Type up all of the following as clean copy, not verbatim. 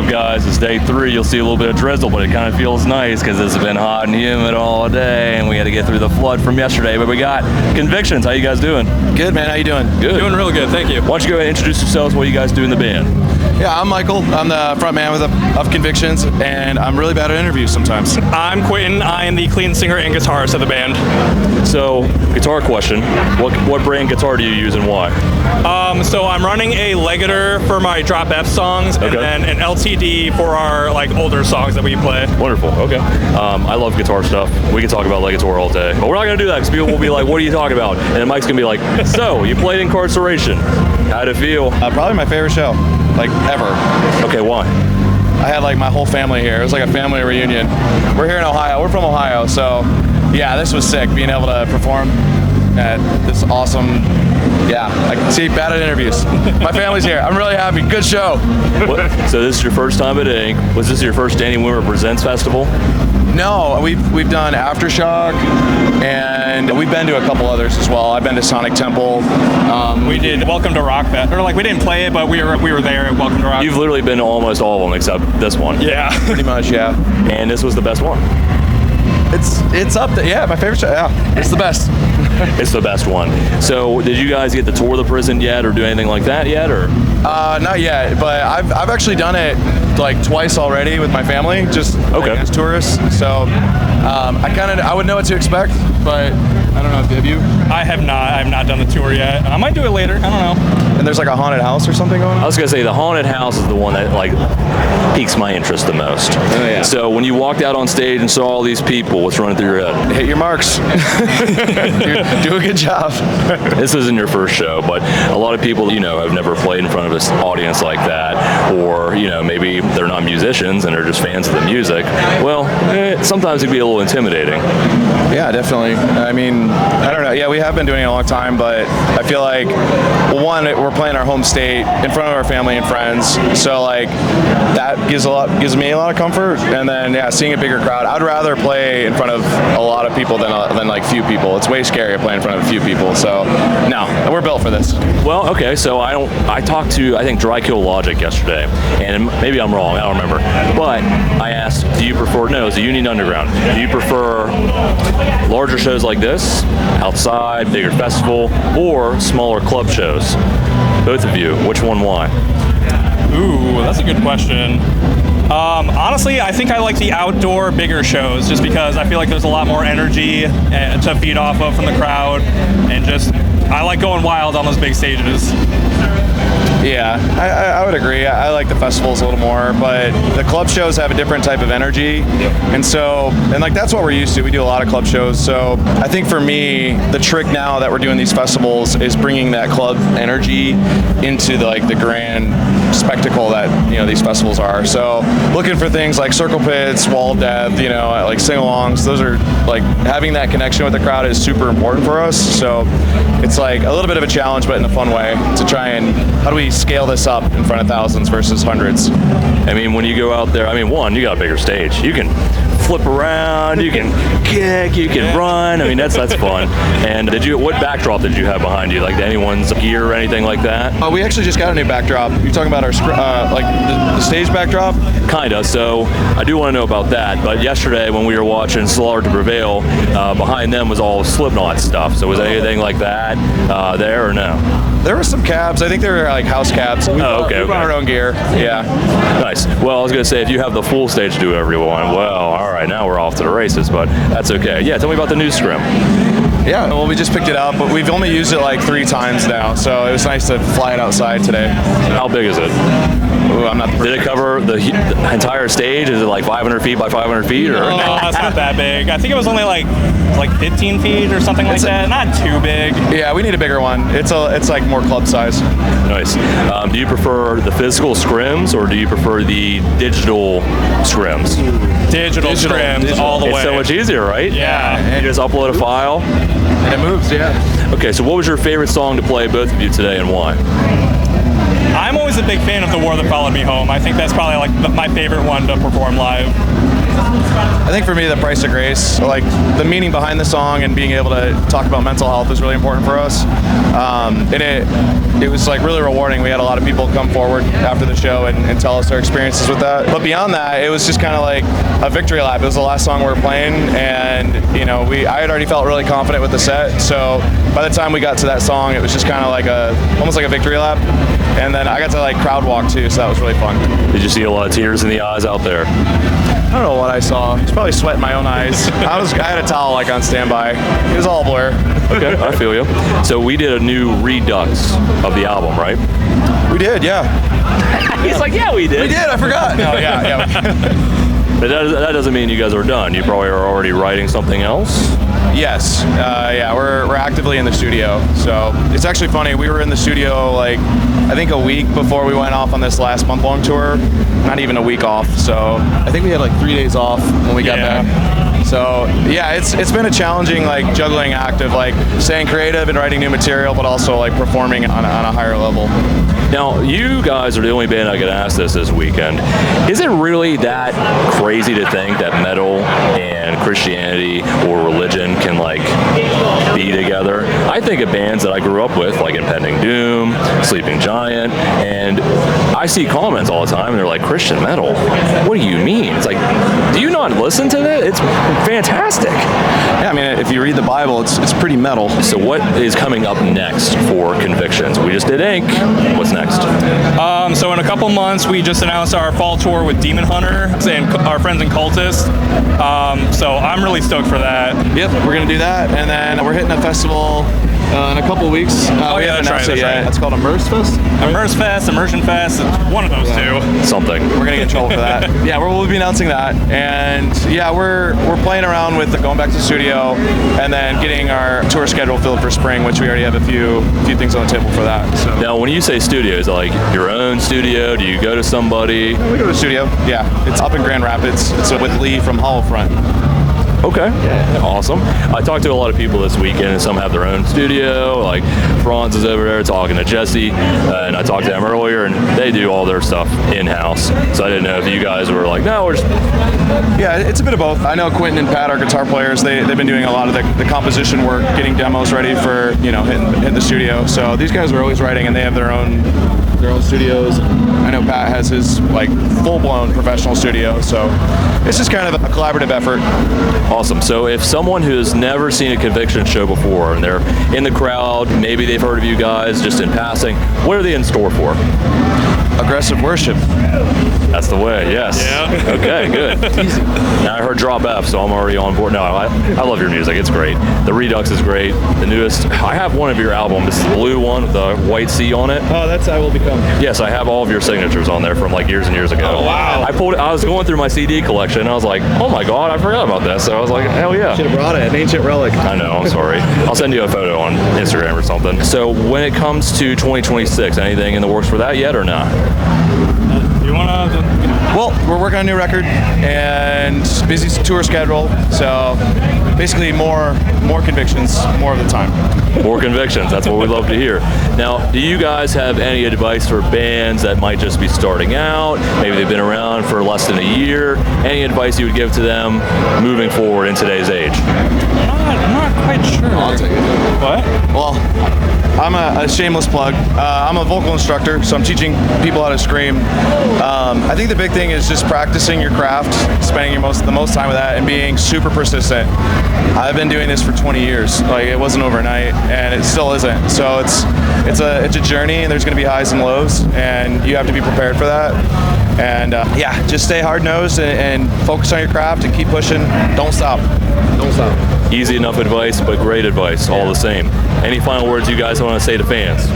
up, guys? It's day 3. You'll see a little bit of drizzle, but it kind of feels nice because it's been hot and humid all day, and we had to get through the flood from yesterday. But we got Convictions. How you guys doing? Good, man. How you doing? Good. Doing really good, thank you. Why don't you go ahead and introduce yourselves? What do you guys do in the band? Yeah, I'm Michael. I'm the front man of Convictions, and I'm really bad at interviews sometimes. I'm Quentin. I am the clean singer and guitarist of the band. So, guitar question. What brand guitar do you use and why? So I'm running a Legator for my Drop F songs, and then an LTD for our older songs that we play. Wonderful. Okay. I love guitar stuff. We can talk about Legator all day, but we're not gonna do that because people will be like, "What are you talking about?" And then Mike's gonna be like, "So you played Inkcarceration? How'd it feel?" Probably my favorite show, ever. Okay, why? I had my whole family here. It was like a family reunion. We're here in Ohio. We're from Ohio, so yeah, this was sick. Being able to perform at this awesome. Yeah, I can see bad at interviews. My family's here. I'm really happy. Good show. So this is your first time at Ink. Was this your first Danny Wimmer Presents Festival? No, we've done Aftershock, and we've been to a couple others as well. I've been to Sonic Temple. We did Welcome to Rock Fest, or we didn't play it, but we were there at Welcome to Rock. You've literally been to almost all of them except this one. Yeah, pretty much. Yeah, and this was the best one. It's up there. Yeah, my favorite show. Yeah, it's the best. It's the best one. So, did you guys get to tour the prison yet, or do anything like that yet, or? Not yet, but I've actually done it twice already with my family, just as tourists. So, I would know what to expect, but I don't know. Have you? I have not done the tour yet. I might do it later. I don't know. And there's a haunted house or something going on? I was gonna say the haunted house is the one that piques my interest the most. Oh yeah. So when you walked out on stage and saw all these people, what's running through your head? Hit your marks. do a good job. This isn't your first show, but a lot of people, have never played in front of an audience like that, or, maybe they're not musicians and they're just fans of the music. Well, sometimes it can be a little intimidating. Yeah, definitely. I mean, I don't know. Yeah, we have been doing it a long time, but I feel like, one, we're playing our home state in front of our family and friends, so that gives me a lot of comfort. And then seeing a bigger crowd. I'd rather play in front of a lot of people than few people. It's way scarier playing in front of a few people. So no, we're built for this. Well, okay. So I talked to Dry Kill Logic yesterday, and maybe I'm wrong. I don't remember, but I asked, do you prefer? No, it's the Union Underground. Do you prefer larger shows like this, outside, bigger festival, or smaller club shows? Both of you, which one, why? Ooh, that's a good question. Honestly, I think I like the outdoor, bigger shows just because I feel like there's a lot more energy to feed off of from the crowd, and I like going wild on those big stages. Yeah, I would agree. I like the festivals a little more, but the club shows have a different type of energy. And so, that's what we're used to. We do a lot of club shows. So I think for me, the trick now that we're doing these festivals is bringing that club energy into the grand spectacle that, these festivals are. So looking for things like circle pits, wall of death, sing-alongs. Those are having that connection with the crowd is super important for us. So it's a little bit of a challenge, but in a fun way to try and, how do we scale this up in front of thousands versus hundreds? I mean, when you go out there, one, you got a bigger stage. You can flip around, you can kick, you can run. I mean, that's fun. And what backdrop did you have behind you? Anyone's gear or anything like that? We actually just got a new backdrop. You're talking about our the stage backdrop? Kinda. So I do want to know about that. But yesterday when we were watching Slaughter to Prevail, behind them was all Slipknot stuff. So was anything like that there or no? There were some cabs. I think they were like house cabs. We brought our own gear. Yeah. Nice. Well, I was going to say, if you have the full stage to do everyone, well, all right, now we're off to the races, but that's okay. Yeah, tell me about the new scrim. Yeah, well, we just picked it up, but we've only used it like 3 times now, so it was nice to fly it outside today. How big is it? Ooh, I'm not the Did it cover the entire stage? Is it like 500 feet by 500 feet? Or? No, it's not that big. I think it was only like 15 feet or something like that. Not too big. Yeah, we need a bigger one. It's like more club size. Nice. Do you prefer the physical scrims or do you prefer the digital scrims? Digital scrims all the way. It's so much easier, right? Yeah. You just upload a file. And it moves, yeah. Okay, so what was your favorite song to play, both of you, today, and why? I'm always a big fan of The War That Followed Me Home. I think that's probably like my favorite one to perform live. I think for me, the price of grace, like the meaning behind the song and being able to talk about mental health is really important for us. And it was like really rewarding. We had a lot of people come forward after the show and tell us their experiences with that. But beyond that, it was just kind of like a victory lap. It was the last song we were playing, and I had already felt really confident with the set. So by the time we got to that song, it was just kind of like almost like a victory lap. And then I got to like crowd walk too, so that was really fun. Did you see a lot of tears in the eyes out there? I don't know what I saw. It's probably sweat in my own eyes. I had a towel like on standby. It was all a blur. Okay, I feel you. So we did a new redux of the album, right? We did, yeah. He's like, yeah, we did. We did. I forgot. No, yeah. But that doesn't mean you guys are done. You probably are already writing something else. Yes. Yeah, we're actively in the studio. So it's actually funny. We were in the studio like I think a week before we went off on this last month-long tour. Not even a week off. So I think we had like 3 days off when we got back. So yeah, it's been a challenging like juggling act of like staying creative and writing new material, but also like performing on a higher level. Now, you guys are the only band I could ask this weekend. Is it really that crazy to think that metal and Christianity or religion can like be together? I think of bands that I grew up with, like Impending Doom, Sleeping Giant, and I see comments all the time, and they're like, Christian metal? What do you mean? It's like, do you not listen to that? It's fantastic. Yeah, I mean, if you read the Bible, it's pretty metal. So what is coming up next for Convictions? We just did Ink. What's next? So in a couple months, we just announced our fall tour with Demon Hunter and our friends in Cultist. So I'm really stoked for that. Yep, we're going to do that. And then we're hitting a festival in a couple weeks. We haven't announced it yet. It's called Immerse Fest. Immerse Fest, Immersion Fest, one of those two. Something. We're going to get in trouble for that. Yeah, we'll be announcing that. And yeah, we're playing around with going back to the studio and then getting our tour schedule filled for spring, which we already have a few things on the table for that. So. Now, when you say studio, is it like your own studio? Do you go to somebody? We go to the studio. Yeah, it's up in Grand Rapids. It's with Lee from Hollow Front. Okay, awesome. I talked to a lot of people this weekend, and some have their own studio. Like Franz is over there talking to Jesse, and I talked to them earlier, and they do all their stuff in-house. So I didn't know if you guys were like, no, we're just... Yeah, it's a bit of both. I know Quentin and Pat, our guitar players, they've been doing a lot of the composition work, getting demos ready for, hitting the studio. So these guys are always writing, and they have their own studios. I know Pat has his like full-blown professional studio, so it's just kind of a collaborative effort. Awesome. So if someone who's never seen a Conviction show before and they're in the crowd, maybe they've heard of you guys just in passing, what are they in store for? Aggressive worship. That's the way, yes. Yeah. Okay, good. Easy. Now I heard Drop F, so I'm already on board. No, I love your music. It's great. The Redux is great. The newest, I have one of your albums. It's the blue one with the white C on it. Oh, that's I Will Become. Yes, I have all of your signatures on there from like years and years ago. Oh, wow. I was going through my CD collection, and I was like, oh my God, I forgot about this. So I was like, hell yeah. Should have brought it, an ancient relic. I know, I'm sorry. I'll send you a photo on Instagram or something. So when it comes to 2026, anything in the works for that yet or not? You want to... Well, we're working on a new record and busy tour schedule. So basically more Convictions, more of the time. More Convictions, that's what we love to hear. Now, do you guys have any advice for bands that might just be starting out? Maybe they've been around for less than a year. Any advice you would give to them moving forward in today's age? I'm not quite sure. I'll take it. What? Well, I'm a shameless plug. I'm a vocal instructor, so I'm teaching people how to scream. I think the big thing is just practicing your craft, spending the most time with that, and being super persistent. I've been doing this for 20 years. Like, it wasn't overnight, and it still isn't. So it's a journey, and there's going to be highs and lows, and you have to be prepared for that. And just stay hard-nosed and focus on your craft and keep pushing. Don't stop. Don't stop. Easy enough advice, but great advice, all the same. Any final words you guys want to say to fans?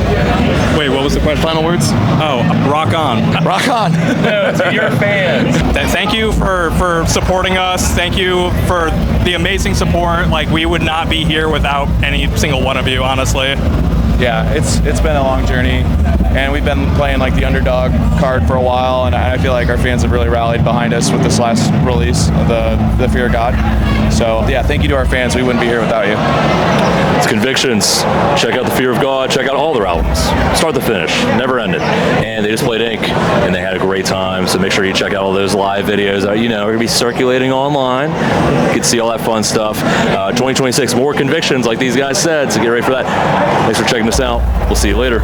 Wait, what was the question? Final words? Oh, rock on. Rock on. No, to your fans. Thank you for supporting us. Thank you for the amazing support. Like, we would not be here without any single one of you, honestly. yeah, it's been a long journey, and we've been playing like the underdog card for a while, and I feel like our fans have really rallied behind us with this last release of the Fear of God. So yeah, thank you to our fans. We wouldn't be here without you. It's Convictions. Check out the Fear of God. Check out all their albums, start to finish, never ended. And they just played Ink, and they had a great time. So make sure you check out all those live videos. We're gonna be circulating online. You can see all that fun stuff. 2026, more Convictions, like these guys said. So get ready for that. Thanks for checking us out. We'll see you later.